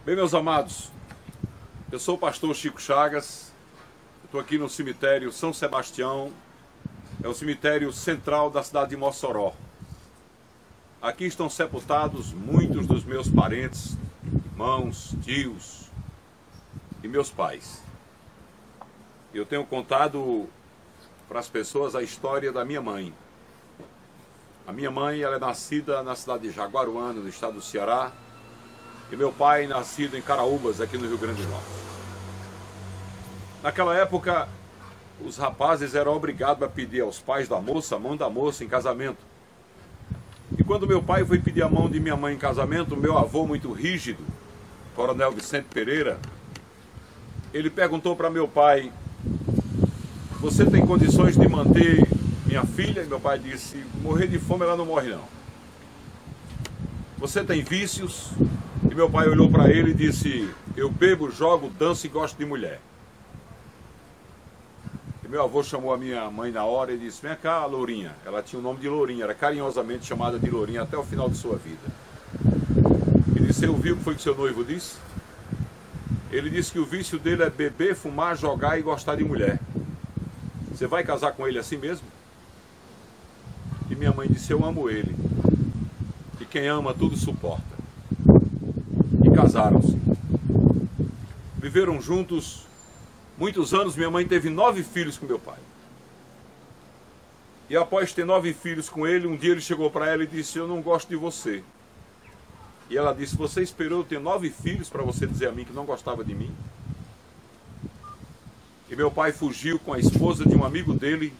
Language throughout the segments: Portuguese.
Bem, meus amados, eu sou o pastor Chico Chagas, estou aqui no cemitério São Sebastião, é o cemitério central da cidade de Mossoró. Aqui estão sepultados muitos dos meus parentes, irmãos, tios e meus pais. Eu tenho contado para as pessoas a história da minha mãe. A minha mãe, ela é nascida na cidade de Jaguaruana, no estado do Ceará, e meu pai nascido em Caraúbas, aqui no Rio Grande do Norte. Naquela época, os rapazes eram obrigados a pedir aos pais da moça a mão da moça em casamento. E quando meu pai foi pedir a mão de minha mãe em casamento, meu avô, muito rígido, Coronel Vicente Pereira, ele perguntou para meu pai: você tem condições de manter minha filha? E meu pai disse: morrer de fome ela não morre não. Você tem vícios? E meu pai olhou para ele e disse: eu bebo, jogo, danço e gosto de mulher. E meu avô chamou a minha mãe na hora e disse: vem cá, Lourinha. Ela tinha o nome de Lourinha, era carinhosamente chamada de Lourinha até o final de sua vida. E disse: eu vi o que foi que seu noivo disse? Ele disse que o vício dele é beber, fumar, jogar e gostar de mulher. Você vai casar com ele assim mesmo? E minha mãe disse: eu amo ele. E quem ama tudo suporta. E casaram-se. Viveram juntos muitos anos. Minha mãe teve 9 filhos com meu pai. E após ter 9 filhos com ele, um dia ele chegou para ela e disse: eu não gosto de você. E ela disse: você esperou eu ter 9 filhos para você dizer a mim que não gostava de mim? E meu pai fugiu com a esposa de um amigo dele,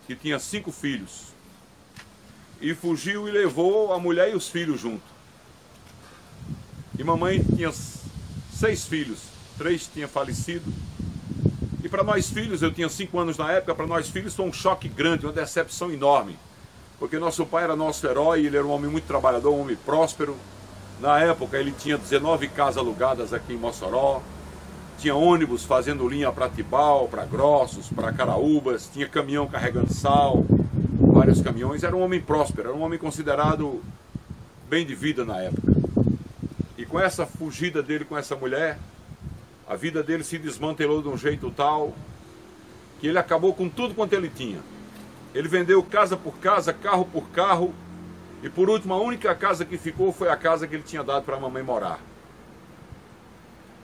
que tinha 5 filhos. E fugiu e levou a mulher e os filhos junto. E mamãe tinha 6 filhos, 3 tinham falecido. E para nós filhos, eu tinha 5 anos na época, para nós filhos foi um choque grande, uma decepção enorme. Porque nosso pai era nosso herói, ele era um homem muito trabalhador, um homem próspero. Na época ele tinha 19 casas alugadas aqui em Mossoró. Tinha ônibus fazendo linha para Tibau, para Grossos, para Caraúbas. Tinha caminhão carregando sal, vários caminhões. Era um homem próspero, era um homem considerado bem de vida na época. E com essa fugida dele com essa mulher, a vida dele se desmantelou de um jeito tal que ele acabou com tudo quanto ele tinha. Ele vendeu casa por casa, carro por carro, e por último a única casa que ficou foi a casa que ele tinha dado para a mamãe morar.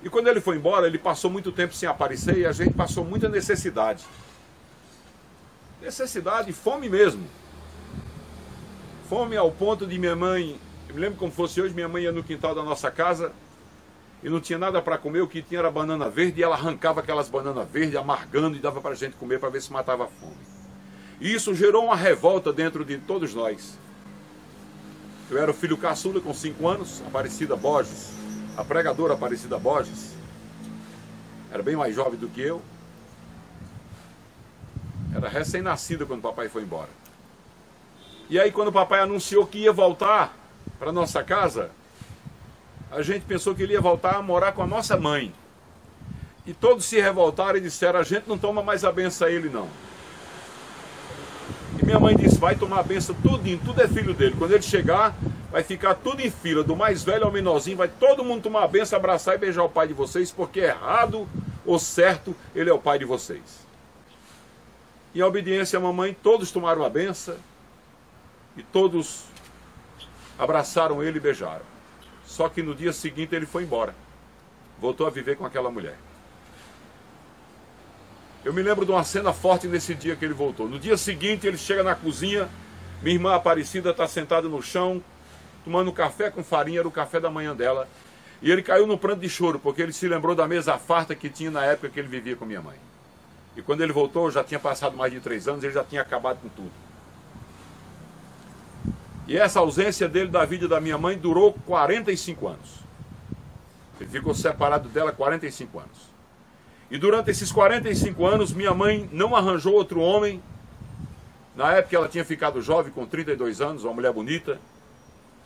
E quando ele foi embora, ele passou muito tempo sem aparecer e a gente passou muita necessidade. Necessidade, fome mesmo. Fome ao ponto de minha mãe, eu me lembro como fosse hoje, minha mãe ia no quintal da nossa casa e não tinha nada para comer, o que tinha era banana verde, e ela arrancava aquelas bananas verdes, amargando, e dava para a gente comer para ver se matava a fome. E isso gerou uma revolta dentro de todos nós. Eu era o filho caçula com 5 anos, Aparecida Borges, a pregadora Aparecida Borges, era bem mais jovem do que eu, era recém-nascida quando o papai foi embora. E aí quando o papai anunciou que ia voltar para nossa casa, a gente pensou que ele ia voltar a morar com a nossa mãe. E todos se revoltaram e disseram: a gente não toma mais a benção a ele não. E minha mãe disse: vai tomar a benção tudinho, tudo é filho dele. Quando ele chegar, vai ficar tudo em fila, do mais velho ao menorzinho, vai todo mundo tomar a benção, abraçar e beijar o pai de vocês, porque errado ou certo, ele é o pai de vocês. Em obediência à mamãe, todos tomaram a benção e todos abraçaram ele e beijaram. Só que no dia seguinte ele foi embora, voltou a viver com aquela mulher. Eu me lembro de uma cena forte nesse dia que ele voltou. No dia seguinte ele chega na cozinha, minha irmã Aparecida está sentada no chão, tomando café com farinha, era o café da manhã dela. E ele caiu no pranto de choro, porque ele se lembrou da mesa farta que tinha na época que ele vivia com minha mãe. E quando ele voltou, já tinha passado mais de 3 anos, ele já tinha acabado com tudo. E essa ausência dele da vida da minha mãe durou 45 anos. Ele ficou separado dela 45 anos. E durante esses 45 anos, minha mãe não arranjou outro homem. Na época ela tinha ficado jovem, com 32 anos, uma mulher bonita,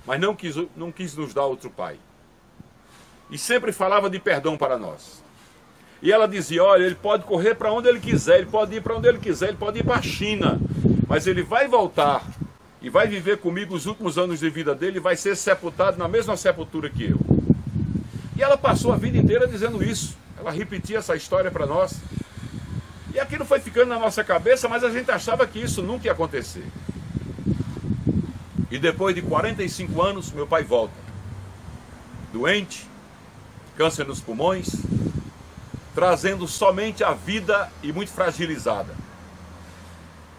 mas não quis nos dar outro pai. E sempre falava de perdão para nós. E ela dizia: olha, ele pode correr para onde ele quiser, ele pode ir para onde ele quiser, ele pode ir para a China, mas ele vai voltar e vai viver comigo os últimos anos de vida dele e vai ser sepultado na mesma sepultura que eu. E ela passou a vida inteira dizendo isso. Ela repetia essa história para nós. E aquilo foi ficando na nossa cabeça, mas a gente achava que isso nunca ia acontecer. E depois de 45 anos, meu pai volta. Doente, câncer nos pulmões, trazendo somente a vida e muito fragilizada.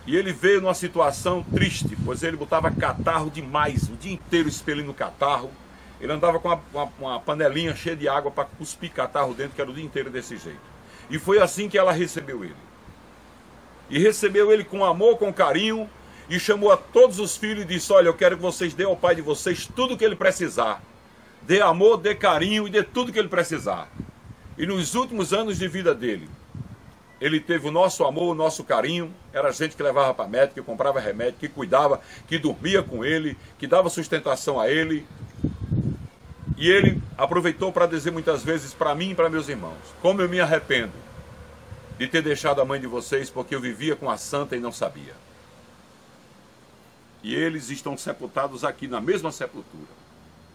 E ele veio numa situação triste, pois ele botava catarro demais, o dia inteiro expelindo catarro. Ele andava com uma panelinha cheia de água para cuspir catarro dentro, que era o dia inteiro desse jeito. E foi assim que ela recebeu ele. E recebeu ele com amor, com carinho, e chamou a todos os filhos e disse: olha, eu quero que vocês dêem ao pai de vocês tudo o que ele precisar. Dê amor, dê carinho e dê tudo o que ele precisar. E nos últimos anos de vida dele, ele teve o nosso amor, o nosso carinho. Era gente que levava para médico, que comprava remédio, que cuidava, que dormia com ele, que dava sustentação a ele. E ele aproveitou para dizer muitas vezes para mim e para meus irmãos: como eu me arrependo de ter deixado a mãe de vocês, porque eu vivia com a santa e não sabia. E eles estão sepultados aqui na mesma sepultura.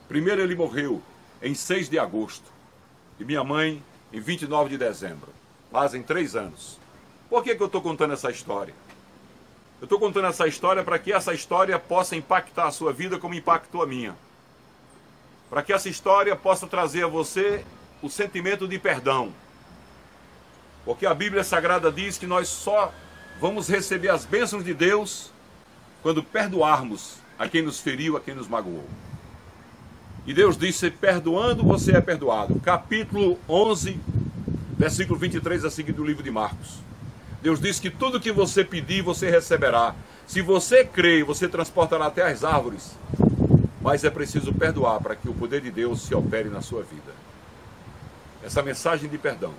Primeiro ele morreu em 6 de agosto e minha mãe em 29 de dezembro. Fazem 3 anos. Por que eu estou contando essa história? Eu estou contando essa história para que essa história possa impactar a sua vida como impactou a minha. Para que essa história possa trazer a você o sentimento de perdão. Porque a Bíblia Sagrada diz que nós só vamos receber as bênçãos de Deus quando perdoarmos a quem nos feriu, a quem nos magoou. E Deus disse: perdoando você é perdoado. Capítulo 11, versículo 23 a seguir do livro de Marcos. Deus disse que tudo que você pedir, você receberá. Se você crê, você transportará até as árvores. Mas é preciso perdoar para que o poder de Deus se opere na sua vida. Essa mensagem de perdão.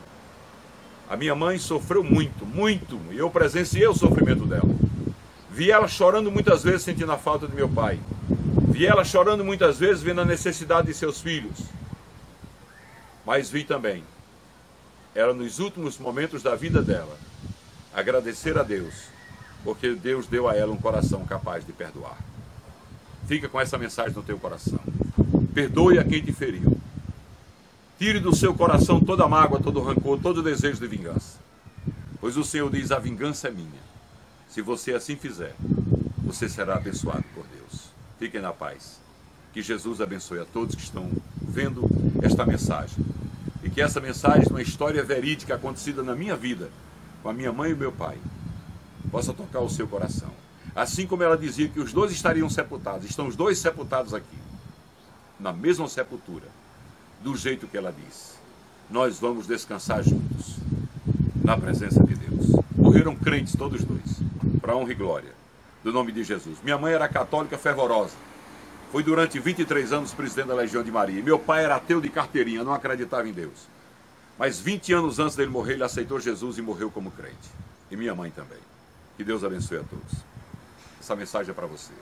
A minha mãe sofreu muito, muito, e eu presenciei o sofrimento dela. Vi ela chorando muitas vezes, sentindo a falta de meu pai. Vi ela chorando muitas vezes, vendo a necessidade de seus filhos. Mas vi também, ela nos últimos momentos da vida dela, agradecer a Deus, porque Deus deu a ela um coração capaz de perdoar. Fica com essa mensagem no teu coração. Perdoe a quem te feriu. Tire do seu coração toda a mágoa, todo o rancor, todo o desejo de vingança. Pois o Senhor diz: a vingança é minha. Se você assim fizer, você será abençoado por Deus. Fiquem na paz. Que Jesus abençoe a todos que estão vendo esta mensagem. E que essa mensagem, uma história verídica acontecida na minha vida, com a minha mãe e o meu pai, possa tocar o seu coração. Assim como ela dizia que os dois estariam sepultados, estão os dois sepultados aqui, na mesma sepultura, do jeito que ela disse. Nós vamos descansar juntos, na presença de Deus. Morreram crentes, todos dois, para a honra e glória do nome de Jesus. Minha mãe era católica fervorosa. Foi durante 23 anos presidente da Legião de Maria. Meu pai era ateu de carteirinha, não acreditava em Deus. Mas 20 anos antes dele morrer, ele aceitou Jesus e morreu como crente. E minha mãe também. Que Deus abençoe a todos. Essa mensagem é para você.